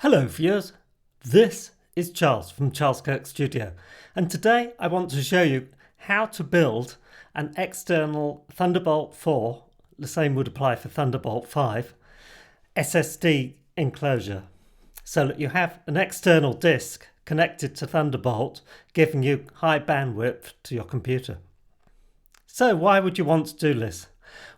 Hello viewers, this is Charles from Charles Kirk Studio, and today I want to show you how to build an external Thunderbolt 4, the same would apply for Thunderbolt 5, SSD enclosure, so that you have an external disk connected to Thunderbolt giving you high bandwidth to your computer. So why would you want to do this?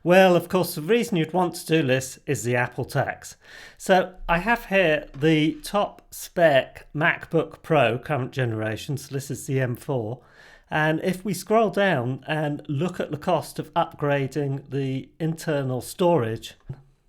Well, of course, the reason you'd want to do this is the Apple tax. So I have here the top spec MacBook Pro current generation, so this is the M4. And if we scroll down and look at the cost of upgrading the internal storage,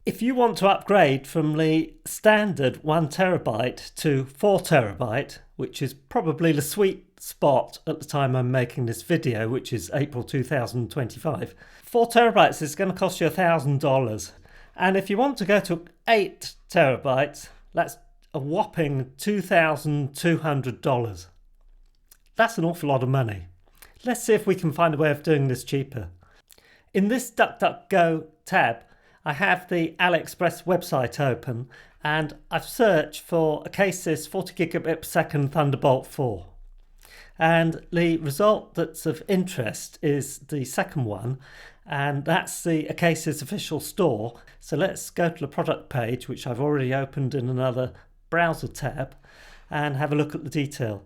if you want to upgrade from the standard 1 terabyte to 4 terabyte, which is probably the sweet spot at the time I'm making this video, which is April 2025, 4 terabytes is going to cost you $1,000. And if you want to go to 8 terabytes, that's a whopping $2,200. That's an awful lot of money. Let's see if we can find a way of doing this cheaper. In this DuckDuckGo tab, I have the AliExpress website open and I've searched for Acasis 40 gigabit per second Thunderbolt 4. And the result that's of interest is the second one, and that's the Acasis official store. So let's go to the product page, which I've already opened in another browser tab, and have a look at the detail.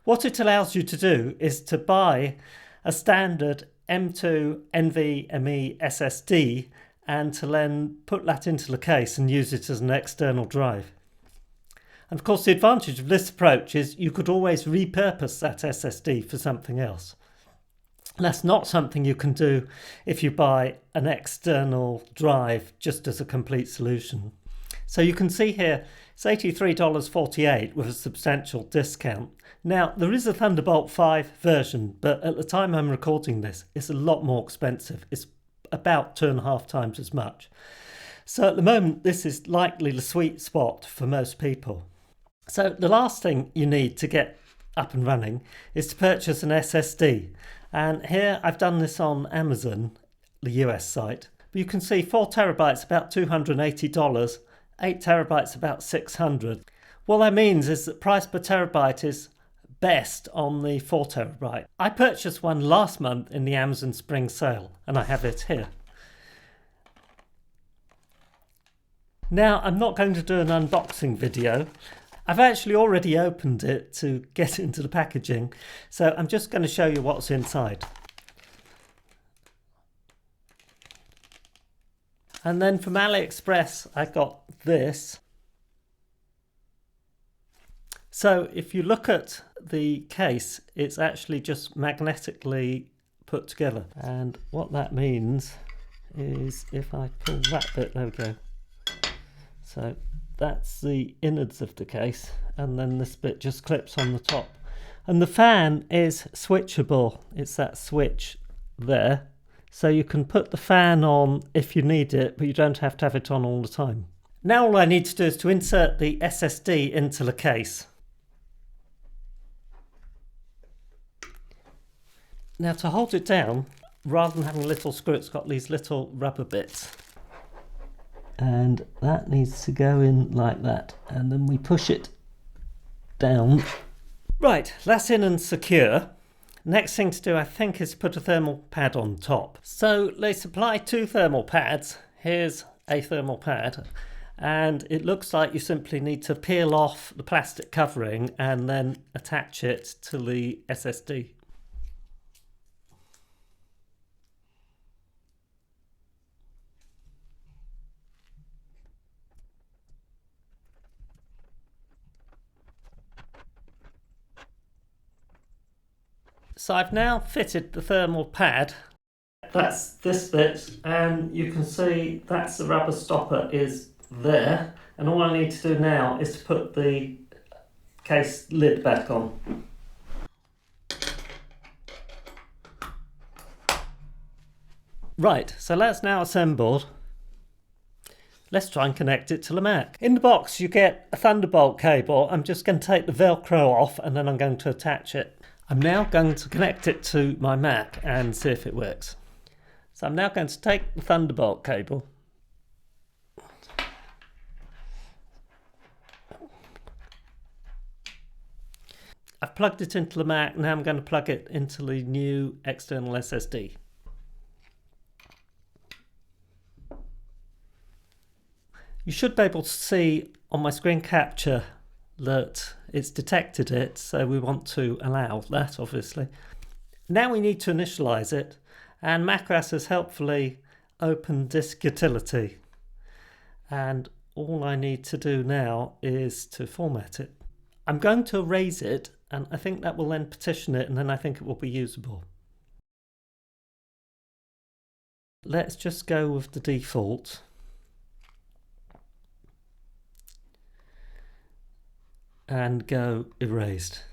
What it allows you to do is to buy a standard M2 NVMe SSD and to then put that into the case and use it as an external drive. And of course the advantage of this approach is you could always repurpose that SSD for something else. That's not something you can do if you buy an external drive just as a complete solution. So you can see here it's $83.48 with a substantial discount. Now there is a Thunderbolt 5 version, but at the time I'm recording this it's a lot more expensive. It's about 2.5 times as much. So at the moment this is likely the sweet spot for most people. So the last thing you need to get up and running is to purchase an SSD, and here I've done this on Amazon, the US site, but you can see 4 terabytes about $280, 8 terabytes about $600. What that means is that price per terabyte is best on the 4 terabyte. I purchased one last month in the Amazon Spring Sale and I have it here. Now I'm not going to do an unboxing video. I've actually already opened it to get into the packaging, so I'm just going to show you what's inside. And then from AliExpress I got this. So if you look at the case, it's actually just magnetically put together. And what that means is if I pull that bit, there we go. So that's the innards of the case, and then this bit just clips on the top. And the fan is switchable. It's that switch there. So you can put the fan on if you need it, but you don't have to have it on all the time. Now all I need to do is to insert the SSD into the case. Now to hold it down, rather than having a little screw, it's got these little rubber bits. And that needs to go in like that, and then we push it down. Right, that's in and secure. Next thing to do, I think, is put a thermal pad on top. So they supply 2 thermal pads. Here's a thermal pad, and it looks like you simply need to peel off the plastic covering and then attach it to the SSD. So I've now fitted the thermal pad. That's this bit, and you can see that's the rubber stopper is there, and all I need to do now is to put the case lid back on. Right, so that's now assembled. Let's try and connect it to the Mac. In the box you get a Thunderbolt cable. I'm just going to take the Velcro off and then I'm going to attach it. I'm now going to connect it to my Mac and see if it works. So I'm now going to take the Thunderbolt cable I've plugged it into the Mac, now I'm going to plug it into the new external SSD. You should be able to see on my screen capture that it's detected it, so we want to allow that, obviously. Now we need to initialize it, and macOS has helpfully opened disk utility. And all I need to do now is to format it. I'm going to erase it, and I think that will then partition it, and then I think it will be usable. Let's just go with the default. And go erased.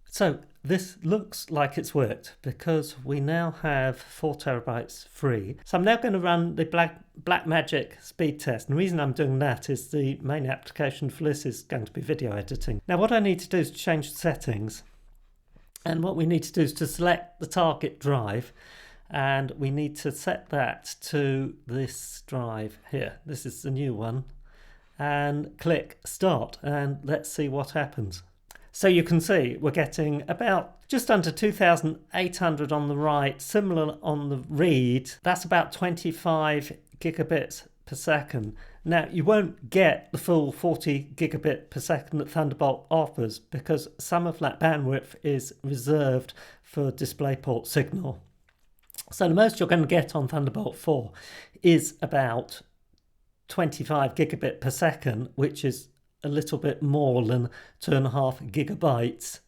So this looks like it's worked because we now have 4 terabytes free. So I'm now going to run the Blackmagic speed test. And the reason I'm doing that is the main application for this is going to be video editing. Now what I need to do is change the settings. And what we need to do is to select the target drive. And we need to set that to this drive here. This is the new one. And click start, and let's see what happens. So you can see we're getting about just under 2,800 on the write, similar on the read. That's about 25 gigabits per second. Now you won't get the full 40 gigabit per second that Thunderbolt offers because some of that bandwidth is reserved for DisplayPort signal. So the most you're going to get on Thunderbolt 4 is about 25 gigabit per second, which is a little bit more than 2.5 gigabytes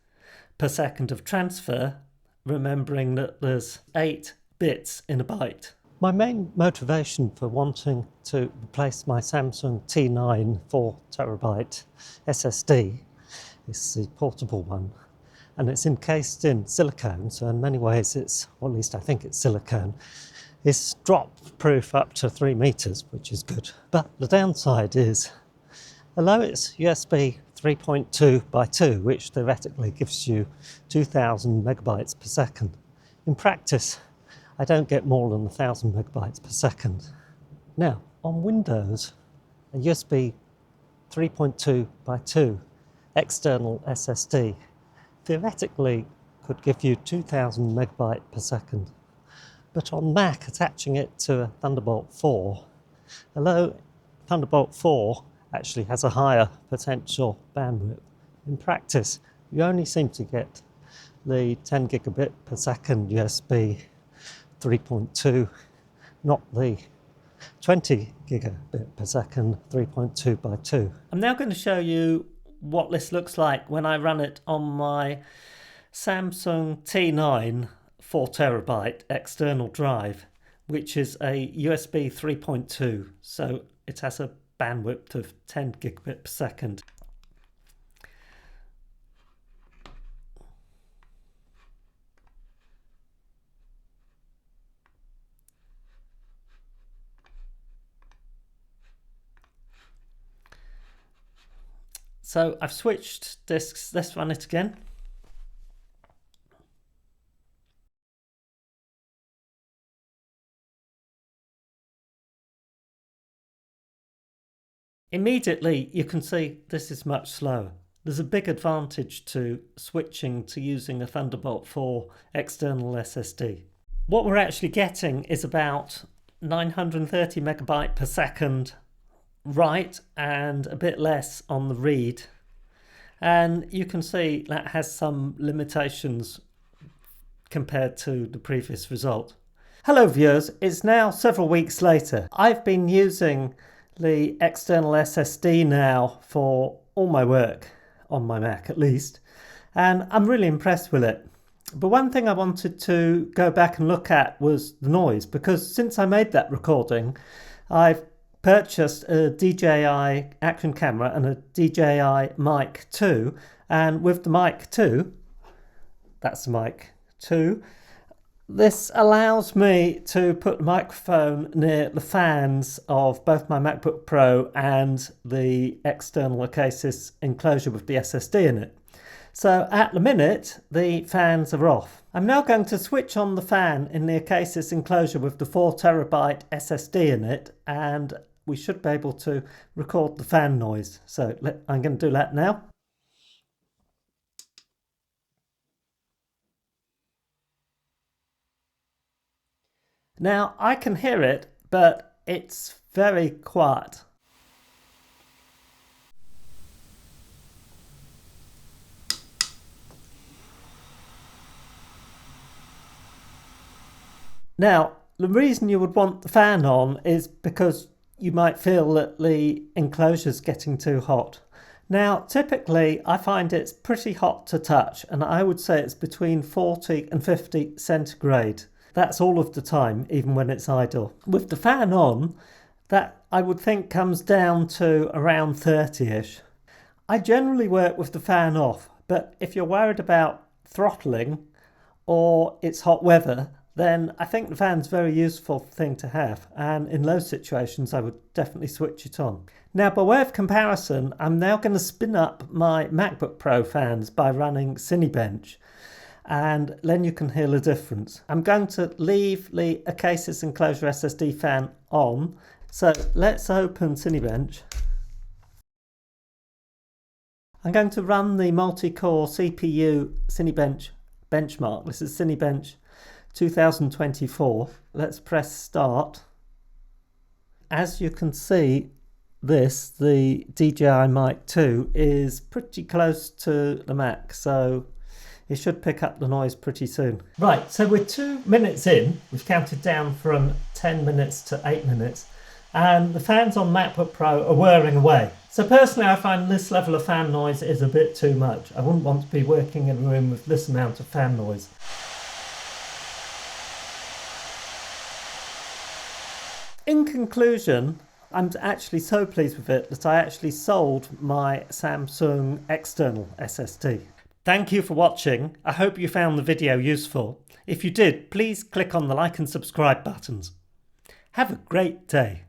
per second of transfer, remembering that there's 8 bits in a byte. My main motivation for wanting to replace my Samsung T9 4 terabyte SSD is the portable one. And it's encased in silicone, so in many ways it's, or at least I think it's silicone, it's drop proof up to 3 meters, which is good. But the downside is, although it's USB 3.2 by 2, which theoretically gives you 2,000 megabytes per second, in practice I don't get more than 1,000 megabytes per second. Now, on Windows, a USB 3.2 by 2 external SSD theoretically could give you 2,000 megabytes per second. But on Mac, attaching it to a Thunderbolt 4, although Thunderbolt 4 actually has a higher potential bandwidth, in practice you only seem to get the 10 gigabit per second USB 3.2, not the 20 gigabit per second 3.2 by 2. I'm now going to show you what this looks like when I run it on my Samsung T9 4 terabyte external drive, which is a USB 3.2, so it has a bandwidth of 10 gigabit per second. So I've switched disks. Let's run it again. Immediately you can see this is much slower. There's a big advantage to switching to using a Thunderbolt 4 external SSD. What we're actually getting is about 930 megabyte per second write and a bit less on the read, and you can see that has some limitations compared to the previous result. Hello viewers, it's now several weeks later. I've been using the external SSD now for all my work on my Mac at least, and I'm really impressed with it. But one thing I wanted to go back and look at was the noise, because since I made that recording I've purchased a DJI action camera and a DJI mic 2, and with the mic 2, that's the mic 2, this allows me to put the microphone near the fans of both my MacBook Pro and the external Acasis enclosure with the SSD in it. So at the minute the fans are off. I'm now going to switch on the fan in the Acasis enclosure with the 4 terabyte SSD in it, and we should be able to record the fan noise. So I'm going to do that now. Now I can hear it, but it's very quiet. Now, the reason you would want the fan on is because you might feel that the enclosure is getting too hot. Now, typically, I find it's pretty hot to touch, and I would say it's between 40 and 50 centigrade. That's all of the time, even when it's idle. With the fan on, that I would think comes down to around 30-ish. I generally work with the fan off, but if you're worried about throttling or it's hot weather, then I think the fan's a very useful thing to have, and in those situations I would definitely switch it on. Now, by way of comparison, I'm now going to spin up my MacBook Pro fans by running Cinebench, and then you can hear the difference. I'm going to leave the Acasis Enclosure SSD fan on, so let's open Cinebench. I'm going to run the multi-core CPU Cinebench benchmark. This is Cinebench 2024. Let's press start. As you can see, the DJI Mic 2 is pretty close to the Mac, so it should pick up the noise pretty soon. Right, so we're 2 minutes in. We've counted down from 10 minutes to 8 minutes, and the fans on MacBook Pro are whirring away. So personally, I find this level of fan noise is a bit too much. I wouldn't want to be working in a room with this amount of fan noise. In conclusion, I'm actually so pleased with it that I actually sold my Samsung external SSD. Thank you for watching. I hope you found the video useful. If you did, please click on the like and subscribe buttons. Have a great day.